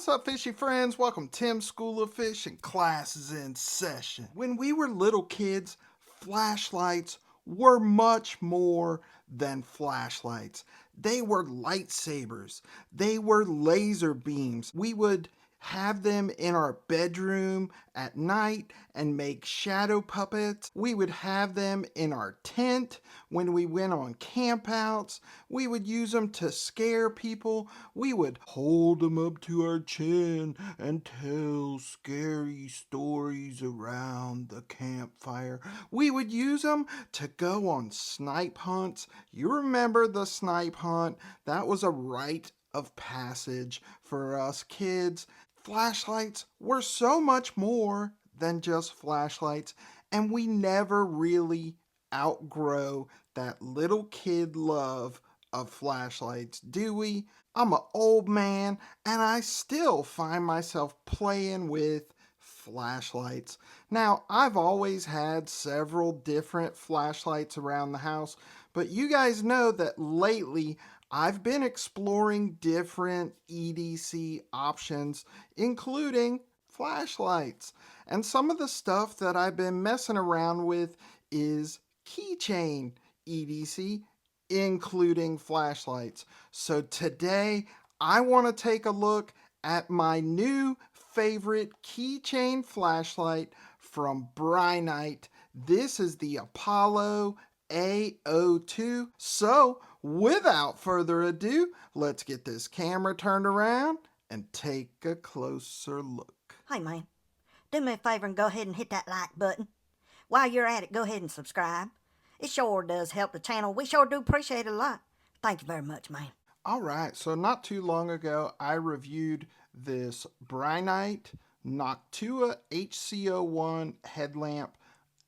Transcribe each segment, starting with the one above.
What's up, fishy friends? Welcome to Tim's School of Fish, and class is in session. When we were little kids, flashlights were much more than flashlights. They were lightsabers. They were laser beams. We would have them in our bedroom at night and make shadow puppets. We would have them in our tent when we went on campouts. We would use them to scare people. We would hold them up to our chin and tell scary stories around the campfire. We would use them to go on snipe hunts. You remember the snipe hunt? That was a rite of passage for us kids. Flashlights were so much more than just flashlights, and we never really outgrow that little kid love of flashlights, do we? I'm an old man, and I still find myself playing with flashlights. Now, I've always had several different flashlights around the house, but you guys know that lately I've been exploring different EDC options, including flashlights. And some of the stuff that I've been messing around with is KEYCHAIN EDC, including flashlights. So today I want to take a look at my new favorite KEYCHAIN flashlight from Brinyte. This is the Apollo A02. So without further ado, let's get this camera turned around and take a closer look. Hey man, do me a favor and go ahead and hit that like button. While you're at it, go ahead and subscribe. It sure does help the channel. We sure do appreciate it a lot. Thank you very much, man. Alright, so not too long ago, I reviewed this Brinyte Noctua HCO1 headlamp.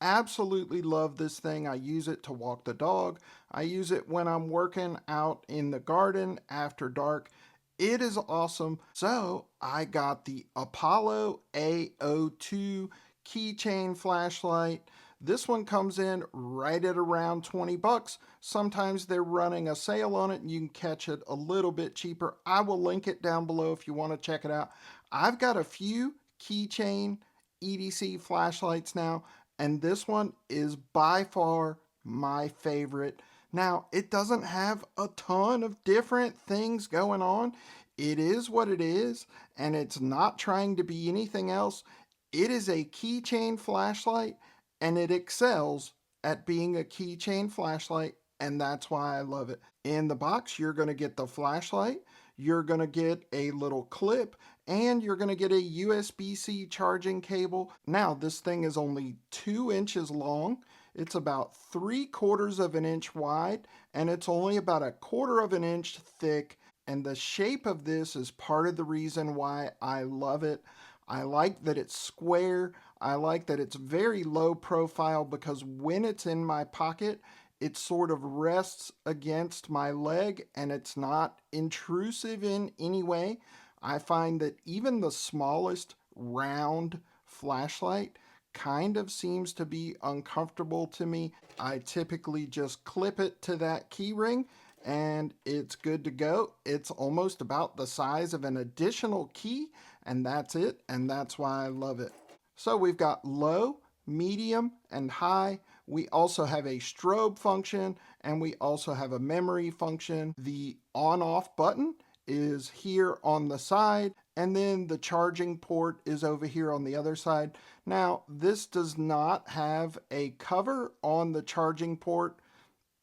Absolutely love this thing. I use it to walk the dog. I use it when I'm working out in the garden after dark. It is awesome. So I got the Apollo A02 KEYCHAIN flashlight. This one comes in right at around 20 bucks. Sometimes they're running a sale on it and you can catch it a little bit cheaper. I will link it down below if you want to check it out. I've got a few KEYCHAIN EDC flashlights now, and this one is by far my favorite. Now, it doesn't have a ton of different things going on. It is what it is, and it's not trying to be anything else. It is a KEYCHAIN flashlight, and it excels at being a KEYCHAIN flashlight, and that's why I love it. In the box, you're going to get the flashlight, you're going to get a little clip, and you're going to get a USB-C charging cable. Now, this thing is only 2 inches long. It's about 3/4 of an inch wide, and it's only about 1/4 of an inch thick. And the shape of this is part of the reason why I love it. I like that it's square. I like that it's very low profile because when it's in my pocket, it sort of rests against my leg and it's not intrusive in any way. I find that even the smallest round flashlight kind of seems to be uncomfortable to me. I typically just clip it to that key ring and it's good to go. It's almost about the size of an additional key, and that's it, and that's why I love it. So we've got low, medium, and high. We also have a strobe function, and we also have a memory function. The on-off button is here on the side, and then the charging port is over here on the other side. Now, this does not have a cover on the charging port.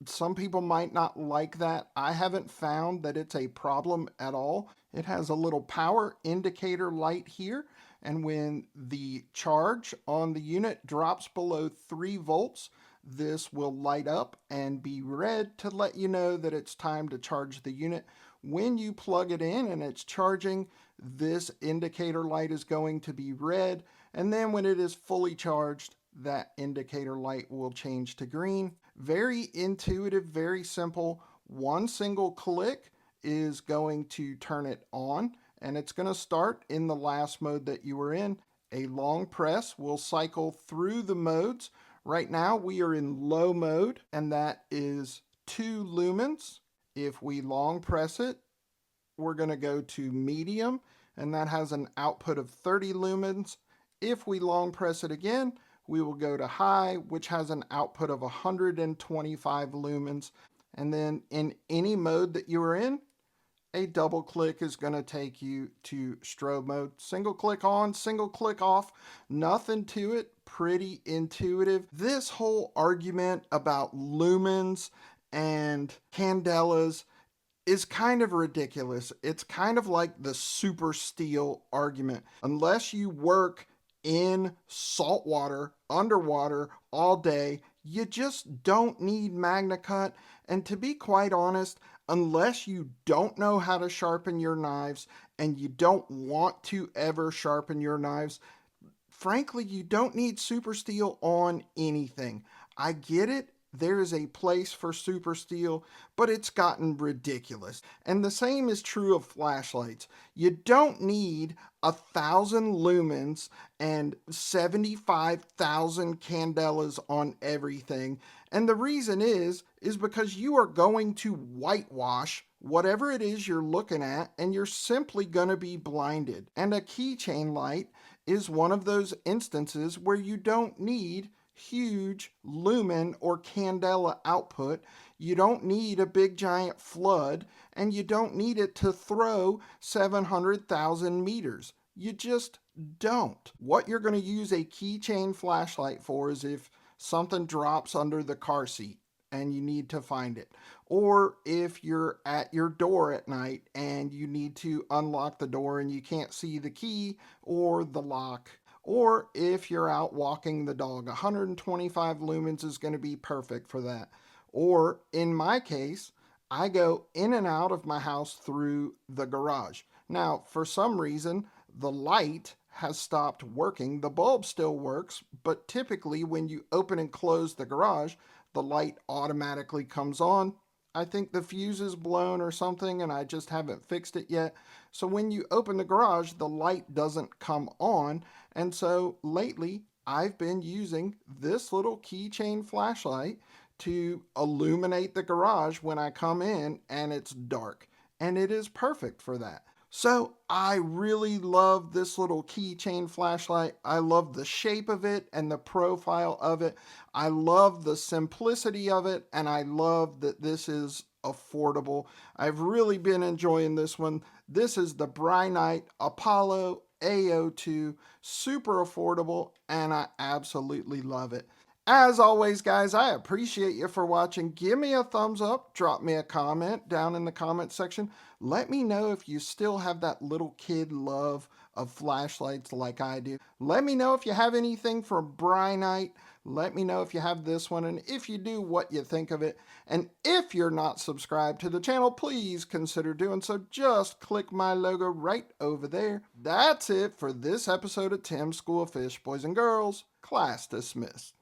Some people might not like that. I haven't found that it's a problem at all. It has a little power indicator light here, and when the charge on the unit drops below 3 volts, this will light up and be red to let you know that it's time to charge the unit. When you plug it in and it's charging, this indicator light is going to be red, and then when it is fully charged, that indicator light will change to green. Very intuitive, very simple. One single click is going to turn it on, and it's going to start in the last mode that you were in. A long press will cycle through the modes. Right now we are in low mode, and that is 2 lumens. If we long press it, we're going to go to medium, and that has an output of 30 lumens. If we long press it again, we will go to high, which has an output of 125 lumens. And then in any mode that you are in, a double click is going to take you to strobe mode. Single click on, single click off, nothing to it, pretty intuitive. This whole argument about lumens and candelas is kind of ridiculous. It's kind of like the super steel argument. Unless you work in salt water, underwater all day, you just don't need MagnaCut. And to be quite honest, unless you don't know how to sharpen your knives and you don't want to ever sharpen your knives, frankly, you don't need super steel on anything. I get it. There is a place for super steel, but it's gotten ridiculous. And the same is true of flashlights. You don't need 1,000 lumens and 75,000 candelas on everything. And the reason is because you are going to whitewash whatever it is you're looking at, and you're simply going to be blinded. And a keychain light is one of those instances where you don't need huge lumen or candela output. You don't need a big giant flood, and you don't need it to throw 700,000 meters. You just don't. What you're going to use a keychain flashlight for is if something drops under the car seat and you need to find it, or if you're at your door at night and you need to unlock the door and you can't see the key or the lock, or if you're out walking the dog. 125 lumens is going to be perfect for that. Or in my case, I go in and out of my house through the garage. Now, for some reason, the light has stopped working. The bulb still works, but typically when you open and close the garage, the light automatically comes on. I think the fuse is blown or something, and I just haven't fixed it yet. So when you open the garage, the light doesn't come on. And so lately, I've been using this little keychain flashlight to illuminate the garage when I come in and it's dark. And it is perfect for that. So I really love this little keychain flashlight. I love the shape of it and the profile of it. I love the simplicity of it, and I love that this is affordable. I've really been enjoying this one. This is the Brinyte Apollo A02, super affordable, and I absolutely love it. As always, guys, I appreciate you for watching. Give me a thumbs up, drop me a comment down in the comment section. Let me know if you still have that little kid love of flashlights like I do. Let me know if you have anything from Brinyte. Let me know if you have this one, and if you do, what you think of it. And if you're not subscribed to the channel, please consider doing so. Just click my logo right over there. That's it for this episode of Tim's School of Fish. Boys and girls, class dismissed.